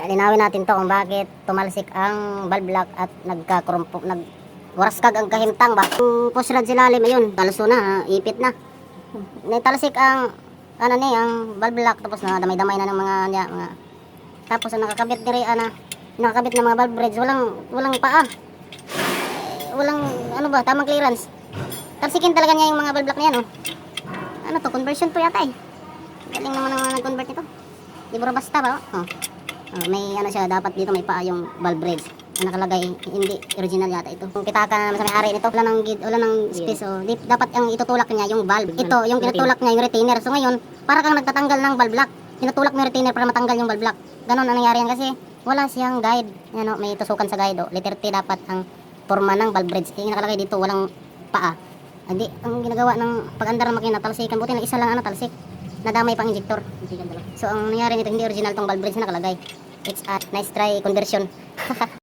Linawin natin to kung bakit tumalsik ang valve lock at nagwaraskag ang kahimtang ba. Yung push rod silalim, ayun, talso na, ipit na. Naitalsik ang ang valve lock, tapos na damay-damay na ng mga tapos ang nakakabit ni Rhea na nakakabit ng mga valve bridge, walang paa. Walang tamang clearance. Talsikin talaga niya yung mga valve lock na yan, oh. Ano to, conversion to yata eh. Galing naman ang mga nag-convert nito. Di bro basta ba, oh. May siya, dapat dito may paa yung valve bridge. Ang nakalagay, hindi original yata ito. Kung kita ka naman sa may-ari nito, wala nang space, oh. Dapat ang itutulak niya yung valve. Ito, yung tinutulak niya yung retainer. So ngayon, para kang nagtatanggal ng valve lock. Tinutulak mo yung retainer para matanggal yung valve lock. Ganon ang nangyari yan kasi wala siyang guide. Yan, may tusukan sa guide, oh. Letter T dapat ang forma ng valve bridge. Yung nakalagay dito, walang paa. Hindi, ang ginagawa ng pag-andar ng makina, talsikan. Buti lang isa lang talsik. Nadamay pang injector. So ang nangyari nito, hindi original tong valve bridge na nakalagay. It's a nice try conversion.